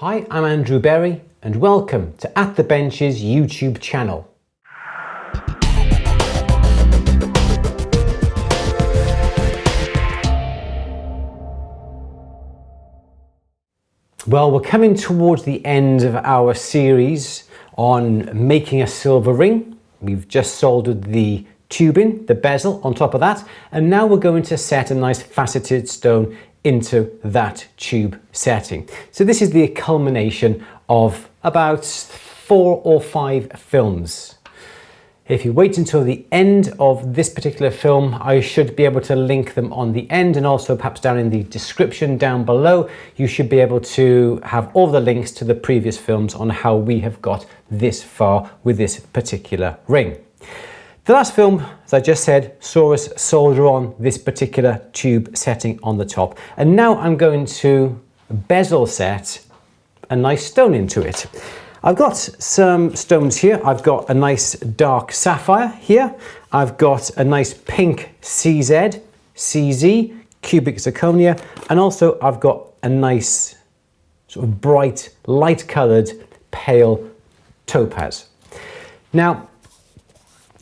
Hi, I'm Andrew Berry and welcome to At the Bench's YouTube channel. Well, we're coming towards the end of our series on making a silver ring. We've just soldered the tubing, the bezel on top of that, and now we're going to set a nice faceted stone into that tube setting. So this is the culmination of about 4 or 5 films. If you wait until the end of this particular film, I should be able to link them on the end, and also perhaps down in the description down below, you should be able to have all the links to the previous films on how we have got this far with this particular ring. The last film, as I just said, saw us solder on this particular tube setting on the top. And now I'm going to bezel set a nice stone into it. I've got some stones here. I've got a nice dark sapphire here. I've got a nice pink CZ, CZ, cubic zirconia, and also I've got a nice sort of bright, light colored, pale topaz. Now,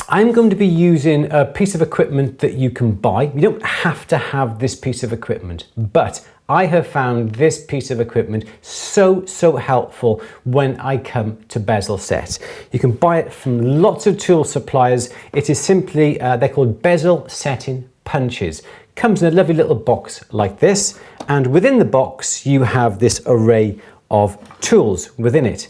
I'm going to be using a piece of equipment that you can buy. You don't have to have this piece of equipment, but I have found this piece of equipment so helpful when I come to bezel set. You can buy it from lots of tool suppliers. It is simply, they're called bezel setting punches. Comes in a lovely little box like this, and within the box you have this array of tools within it.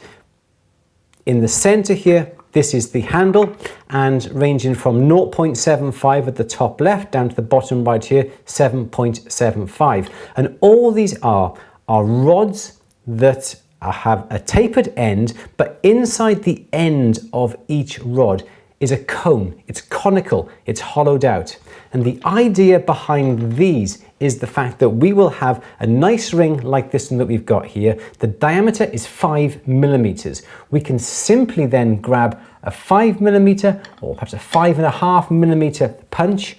In the center here, this is the handle, and ranging from 0.75 at the top left down to the bottom right here, 7.75. And all these are rods that have a tapered end, but inside the end of each rod is a cone. It's conical, it's hollowed out. And the idea behind these is the fact that we will have a nice ring like this one that we've got here. The diameter is 5 millimeters. We can simply then grab a 5 millimeter or perhaps a 5.5 millimeter punch,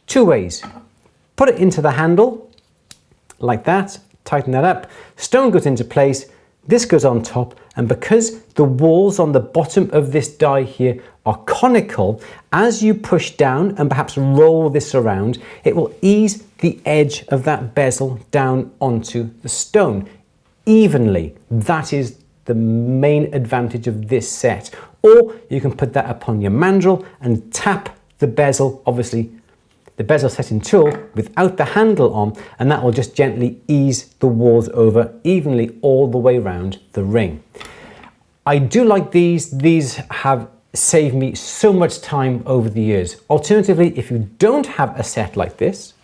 2 ways. Put it into the handle like that, tighten that up, stone goes into place, this goes on top, and because the walls on the bottom of this die here are conical, as you push down and perhaps roll this around, it will ease the edge of that bezel down onto the stone evenly. That is the main advantage of this set. Or you can put that upon your mandrel and tap the bezel, obviously the bezel setting tool without the handle on, and that will just gently ease the walls over evenly all the way around the ring. I do like these. These have saved me so much time over the years. Alternatively, if you don't have a set like this,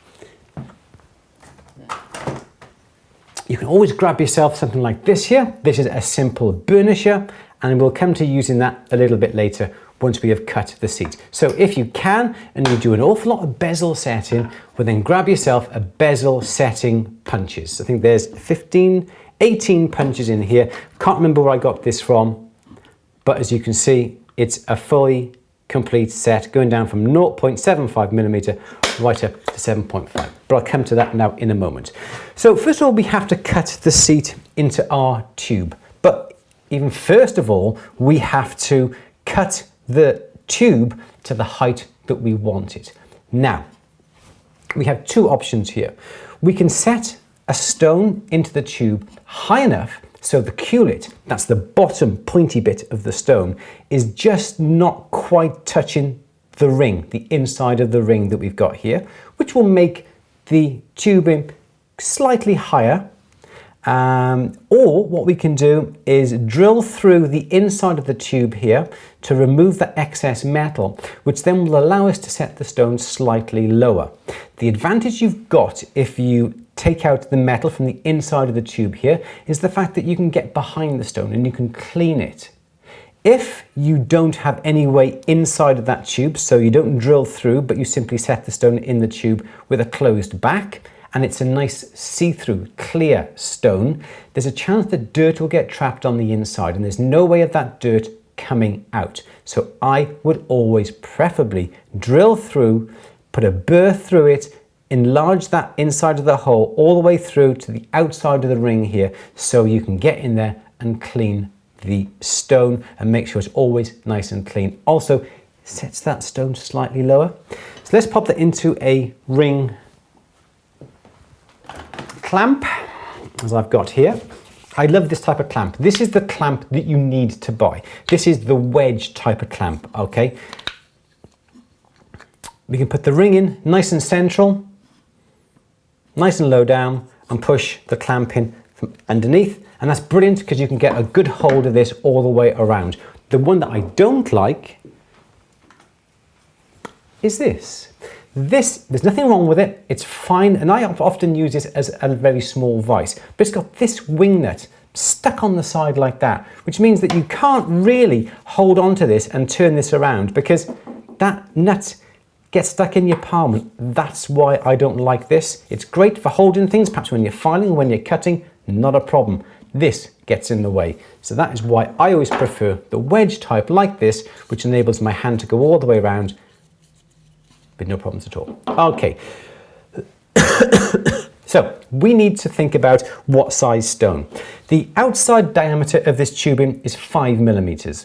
you can always grab yourself something like this here. This is a simple burnisher, and we'll come to using that a little bit later once we have cut the seat. So if you can, and you do an awful lot of bezel setting, well then grab yourself a bezel setting punches. I think there's 18 punches in here. Can't remember where I got this from, but as you can see, it's a fully complete set going down from 0.75 millimeter right up to 7.5. But I'll come to that now in a moment. So first of all, we have to cut the seat into our tube. But even first of all, we have to cut the tube to the height that we want it. Now, we have 2 options here. We can set a stone into the tube high enough so the culet, that's the bottom pointy bit of the stone, is just not quite touching the ring, the inside of the ring that we've got here, which will make the tubing slightly higher. Or what we can do is drill through the inside of the tube here to remove the excess metal, which then will allow us to set the stone slightly lower. The advantage you've got if you take out the metal from the inside of the tube here is the fact that you can get behind the stone and you can clean it. If you don't have any way inside of that tube, so you don't drill through, but you simply set the stone in the tube with a closed back, and it's a nice see-through, clear stone, there's a chance that dirt will get trapped on the inside, and there's no way of that dirt coming out. So I would always preferably drill through, put a burr through it, enlarge that inside of the hole all the way through to the outside of the ring here, so you can get in there and clean the stone and make sure it's always nice and clean. Also, sets that stone slightly lower. So let's pop that into a ring clamp, as I've got here. I love this type of clamp. This is the clamp that you need to buy. This is the wedge type of clamp, okay? We can put the ring in nice and central, nice and low down, and push the clamp in from underneath. And that's brilliant because you can get a good hold of this all the way around. The one that I don't like is this. There's nothing wrong with it, it's fine, and I often use this as a very small vise, but it's got this wing nut stuck on the side like that, which means that you can't really hold on to this and turn this around because that nut gets stuck in your palm. That's why I don't like this. It's great for holding things, perhaps when you're filing, when you're cutting, not a problem. This gets in the way. So that is why I always prefer the wedge type like this, which enables my hand to go all the way around with no problems at all. Okay, so we need to think about what size stone. The outside diameter of this tubing is 5 millimeters.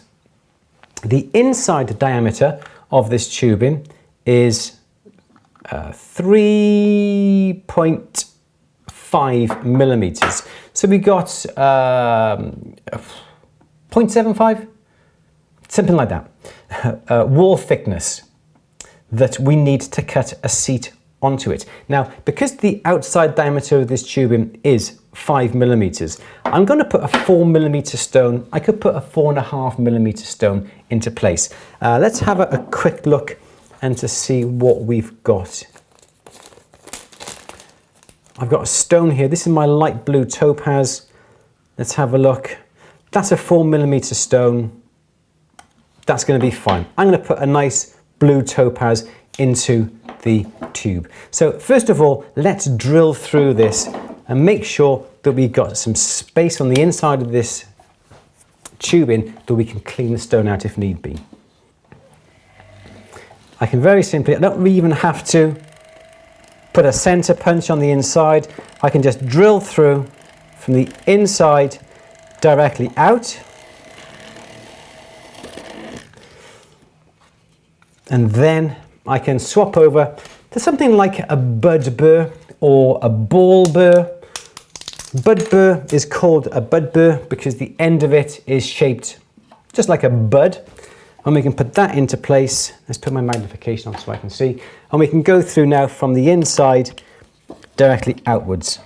The inside diameter of this tubing is 3.5 millimeters. So we got 0.75, something like that, wall thickness that we need to cut a seat onto it. Now, because the outside diameter of this tubing is 5 millimeters, I'm going to put a 4 millimeter stone. I could put a 4.5 millimeter stone into place. Let's have a quick look and to see what we've got. I've got a stone here. This is my light blue topaz. Let's have a look. That's a 4 millimeter stone. That's going to be fine. I'm going to put a nice blue topaz into the tube. So first of all, let's drill through this and make sure that we've got some space on the inside of this tubing that we can clean the stone out if need be. I can very simply, I don't even have to put a center punch on the inside. I can just drill through from the inside directly out. And then I can swap over to something like a bud burr or a ball burr. Bud burr is called a bud burr because the end of it is shaped just like a bud. And we can put that into place. Let's put my magnification on so I can see. And we can go through now from the inside directly outwards.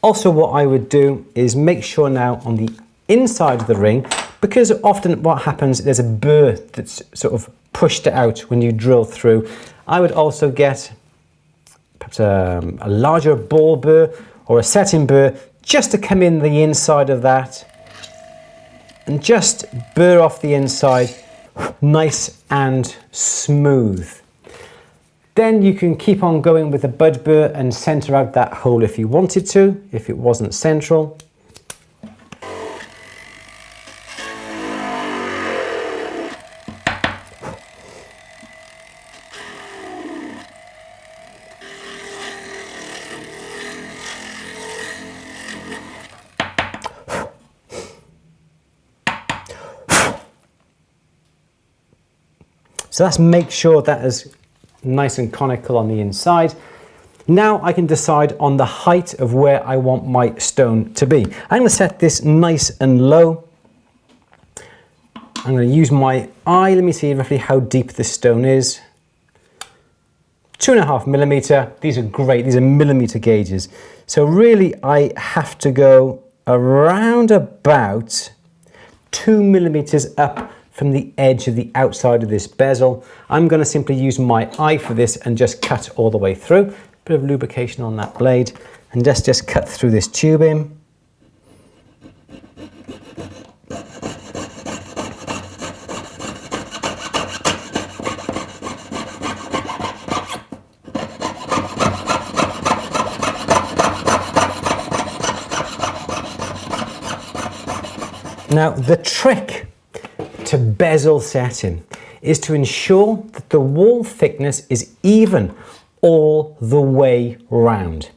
Also, what I would do is make sure now on the inside of the ring, because often what happens, there's a burr that's sort of pushed out when you drill through. I would also get perhaps a larger ball burr or a setting burr just to come in the inside of that and just burr off the inside nice and smooth. Then you can keep on going with the bud burr and center out that hole if you wanted to, if it wasn't central. So let's make sure that is nice and conical on the inside. Now I can decide on the height of where I want my stone to be. I'm going to set this nice and low. I'm going to use my eye. Let me see roughly how deep this stone is. 2.5 millimeter. These are great. These are millimeter gauges. So really I have to go around about 2 millimeters up from the edge of the outside of this bezel. I'm going to simply use my eye for this and just cut all the way through. Bit of lubrication on that blade and just cut through this tubing. Now, the trick to bezel setting is to ensure that the wall thickness is even all the way round.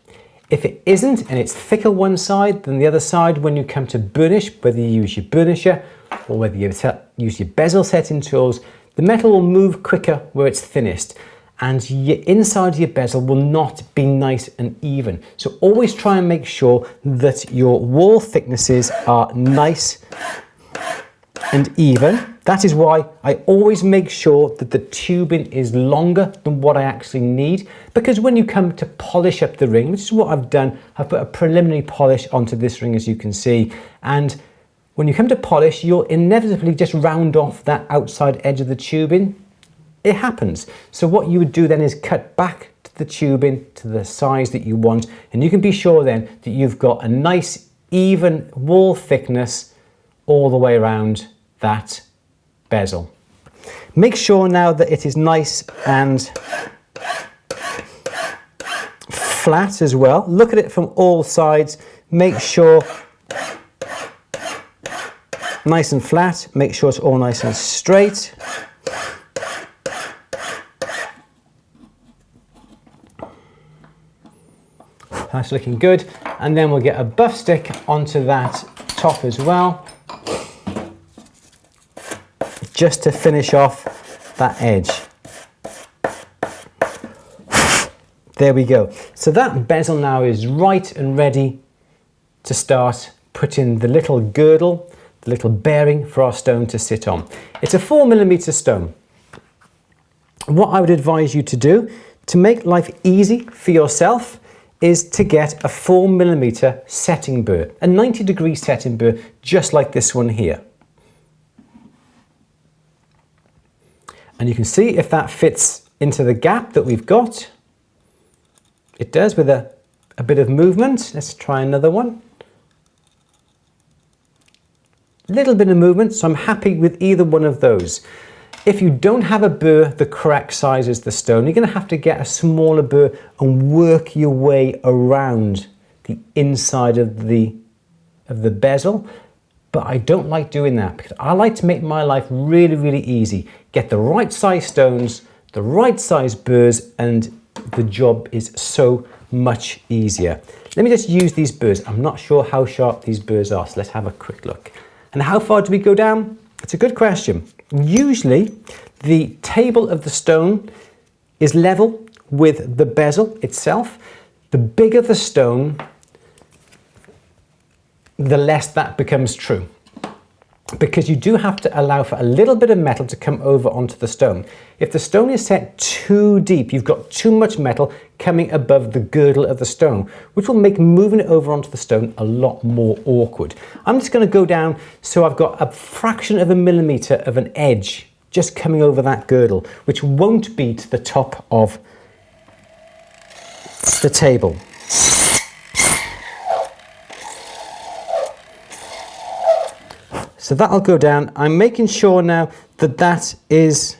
If it isn't and it's thicker one side than the other side, when you come to burnish, whether you use your burnisher or whether you use your bezel setting tools, the metal will move quicker where it's thinnest, and your inside of your bezel will not be nice and even. So always try and make sure that your wall thicknesses are nice and even. That is why I always make sure that the tubing is longer than what I actually need, because when you come to polish up the ring, which is what I've done, I've put a preliminary polish onto this ring, as you can see, and when you come to polish, you'll inevitably just round off that outside edge of the tubing. It happens. So what you would do then is cut back to the tubing to the size that you want, and you can be sure then that you've got a nice even wall thickness all the way around that bezel. Make sure now that it is nice and flat as well. Look at it from all sides. Make sure nice and flat. Make sure it's all nice and straight. That's looking good. And then we'll get a buff stick onto that top as well, just to finish off that edge. There we go. So that bezel now is right and ready to start putting the little girdle, the little bearing for our stone to sit on. It's a 4mm stone. What I would advise you to do to make life easy for yourself is to get a 4mm setting burr, a 90-degree setting burr, just like this one here. And you can see if that fits into the gap that we've got. It does with a bit of movement. Let's try another one. Little bit of movement, so I'm happy with either one of those. If you don't have a burr the correct size as the stone, you're going to have to get a smaller burr and work your way around the inside of the bezel. But I don't like doing that, because I like to make my life really, really easy. Get the right size stones, the right size burrs, and the job is so much easier. Let me just use these burrs. I'm not sure how sharp these burrs are, so let's have a quick look. And how far do we go down? It's a good question. Usually the table of the stone is level with the bezel itself. The bigger the stone, the less that becomes true, because you do have to allow for a little bit of metal to come over onto the stone. If the stone is set too deep, you've got too much metal coming above the girdle of the stone, which will make moving it over onto the stone a lot more awkward. I'm just going to go down so I've got a fraction of a millimeter of an edge just coming over that girdle, which won't be to the top of the table. So that'll go down. I'm making sure now that that is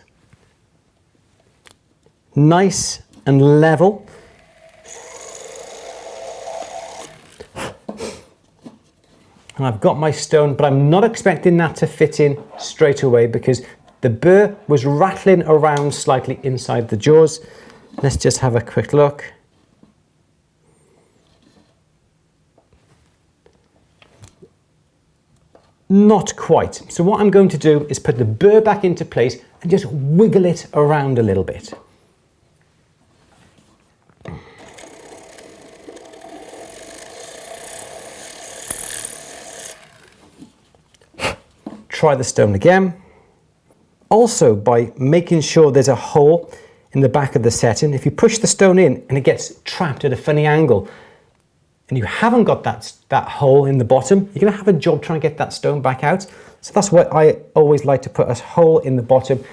nice and level. And I've got my stone, but I'm not expecting that to fit in straight away because the burr was rattling around slightly inside the jaws. Let's just have a quick look. Not quite. So what I'm going to do is put the burr back into place and just wiggle it around a little bit. Try the stone again. Also, by making sure there's a hole in the back of the setting, if you push the stone in and it gets trapped at a funny angle, and you haven't got that hole in the bottom, you're going to have a job trying to get that stone back out. So that's why I always like to put a hole in the bottom.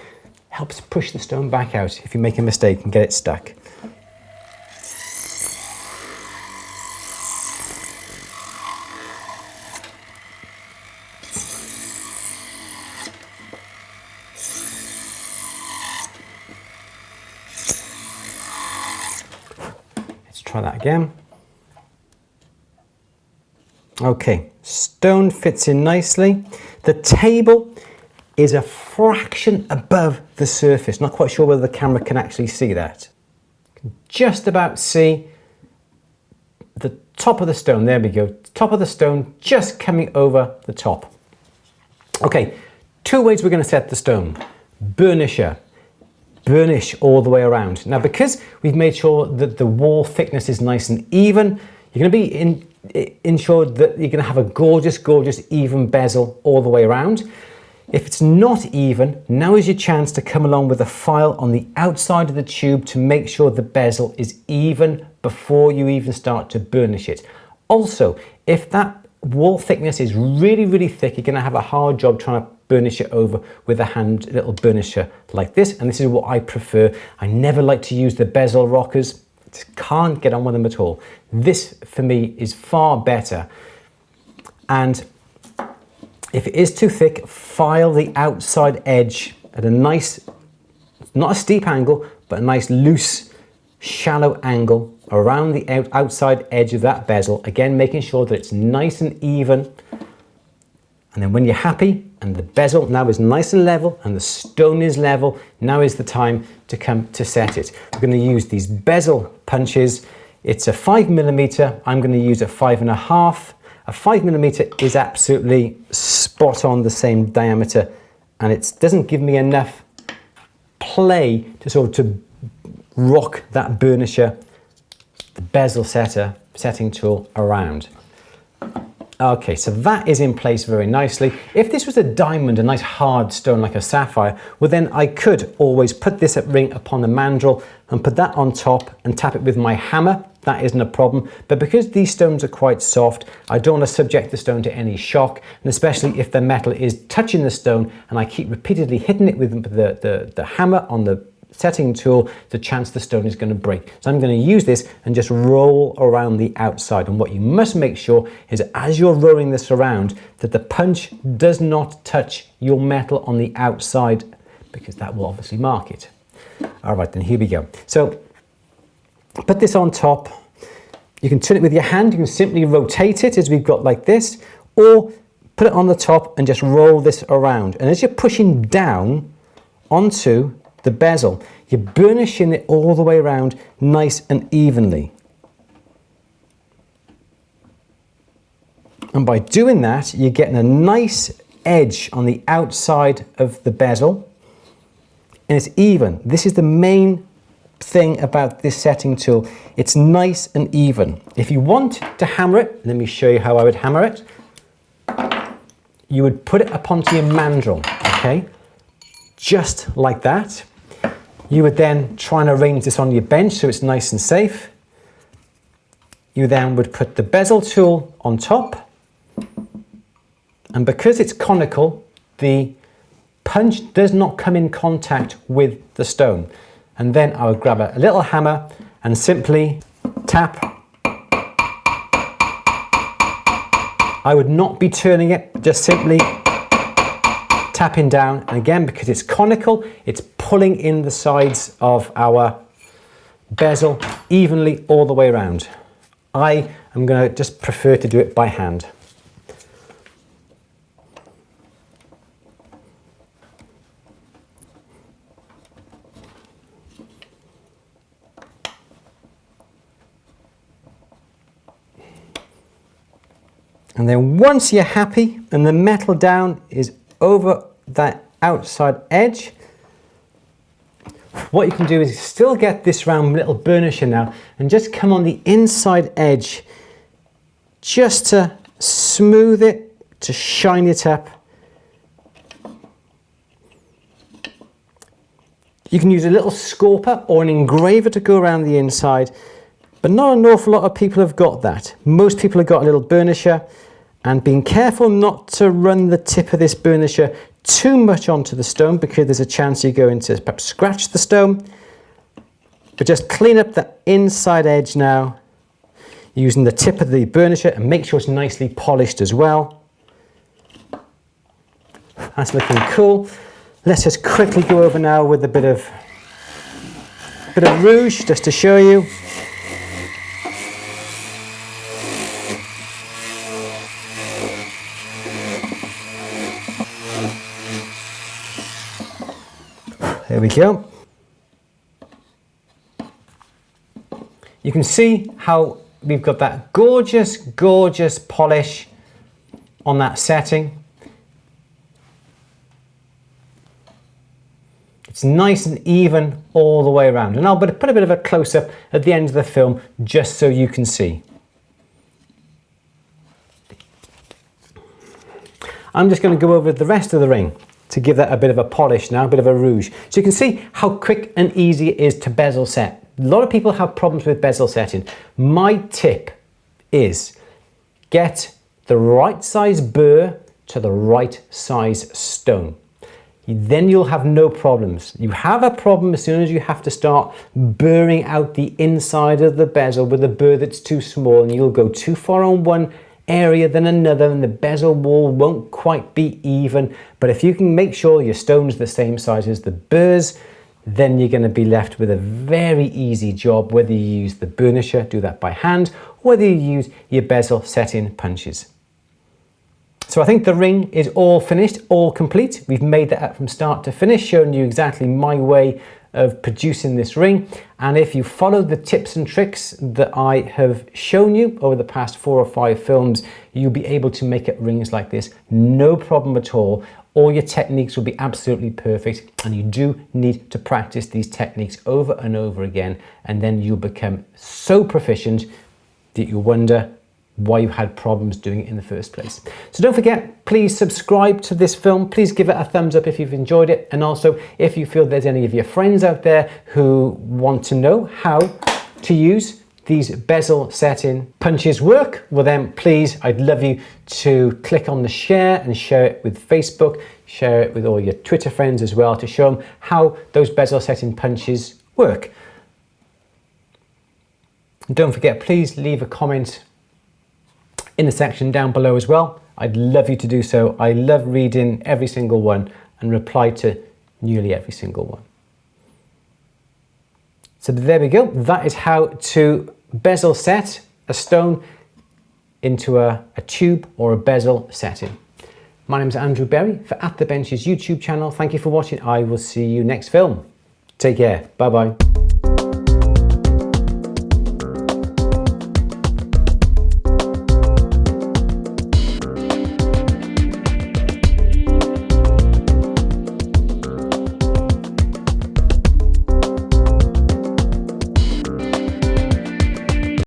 Helps push the stone back out if you make a mistake and get it stuck. Let's try that again. Okay, stone fits in nicely. The table is a fraction above the surface. Not quite sure whether the camera can actually see that. Just about see the top of the stone. There we go. Top of the stone just coming over the top. Okay, two ways we're going to set the stone. Burnisher. Burnish all the way around. Now, because we've made sure that the wall thickness is nice and even, you're going to be ensured that you're going to have a gorgeous, gorgeous, even bezel all the way around. If it's not even, now is your chance to come along with a file on the outside of the tube to make sure the bezel is even before you even start to burnish it. Also, if that wall thickness is really, really thick, you're going to have a hard job trying to burnish it over with a hand little burnisher like this, and this is what I prefer. I never like to use the bezel rockers. Just can't get on with them at all. This for me is far better. And if it is too thick, file the outside edge at a nice, not a steep angle, but a nice loose, shallow angle around the outside edge of that bezel. Again, making sure that it's nice and even. And then when you're happy and the bezel now is nice and level and the stone is level, now is the time to come to set it. We're going to use these bezel punches. It's a 5mm. I'm going to use a 5.5. A 5mm is absolutely spot on the same diameter, and it doesn't give me enough play to sort of to rock that burnisher, the bezel setting tool around. Okay, so that is in place very nicely. If this was a diamond, a nice hard stone like a sapphire, well then I could always put this ring upon the mandrel and put that on top and tap it with my hammer. That isn't a problem. But because these stones are quite soft, I don't want to subject the stone to any shock, and especially if the metal is touching the stone and I keep repeatedly hitting it with the hammer on the setting tool, the chance the stone is going to break. So I'm going to use this and just roll around the outside. And what you must make sure is as you're rolling this around that the punch does not touch your metal on the outside, because that will obviously mark it. All right, then here we go. So put this on top. You can turn it with your hand. You can simply rotate it as we've got like this, or put it on the top and just roll this around. And as you're pushing down onto the bezel, you're burnishing it all the way around nice and evenly. And by doing that, you're getting a nice edge on the outside of the bezel, and it's even. This is the main thing about this setting tool. It's nice and even. If you want to hammer it, let me show you how I would hammer it. You would put it up onto your mandrel, okay? Just like that. You would then try and arrange this on your bench so it's nice and safe. You then would put the bezel tool on top. And because it's conical, the punch does not come in contact with the stone. And then I would grab a little hammer and simply tap. I would not be turning it, just simply tapping down. And again, because it's conical, it's pulling in the sides of our bezel evenly all the way around. I am going to just prefer to do it by hand. And then once you're happy and the metal down is over that outside edge, what you can do is still get this round little burnisher now and just come on the inside edge just to smooth it, to shine it up. You can use a little scorper or an engraver to go around the inside, but not an awful lot of people have got that. Most people have got a little burnisher, and being careful not to run the tip of this burnisher too much onto the stone, because there's a chance you're going to perhaps scratch the stone. But just clean up the inside edge now using the tip of the burnisher, and make sure it's nicely polished as well. That's looking cool. Let's just quickly go over now with a bit of rouge just to show you. There we go. You can see how we've got that gorgeous, gorgeous polish on that setting. It's nice and even all the way around. And I'll put a bit of a close-up at the end of the film just so you can see. I'm just going to go over the rest of the ring to give that a bit of a polish now, a bit of a rouge. So you can see how quick and easy it is to bezel set. A lot of people have problems with bezel setting. My tip is get the right size burr to the right size stone. Then you'll have no problems. You have a problem as soon as you have to start burring out the inside of the bezel with a burr that's too small, and you'll go too far on one area than another, and the bezel wall won't quite be even. But if you can make sure your stone's the same size as the burrs, then you're going to be left with a very easy job, whether you use the burnisher, do that by hand, or whether you use your bezel setting punches. So I think the ring is all finished, all complete. We've made that up from start to finish, showing you exactly my way of producing this ring. And if you follow the tips and tricks that I have shown you over the past 4 or 5 films, you'll be able to make up rings like this, no problem at all. All your techniques will be absolutely perfect, and you do need to practice these techniques over and over again, and then you'll become so proficient that you wonder why you had problems doing it in the first place. So don't forget, please subscribe to this film. Please give it a thumbs up if you've enjoyed it. And also, if you feel there's any of your friends out there who want to know how to use these bezel setting punches work, well then please, I'd love you to click on the share and share it with Facebook, share it with all your Twitter friends as well, to show them how those bezel setting punches work. And don't forget, please leave a comment in the section down below as well. I'd love you to do so. I love reading every single one and reply to nearly every single one. So there we go. That is how to bezel set a stone into a tube or a bezel setting. My name is Andrew Berry for At The Bench's YouTube channel. Thank you for watching. I will see you next film. Take care. Bye-bye.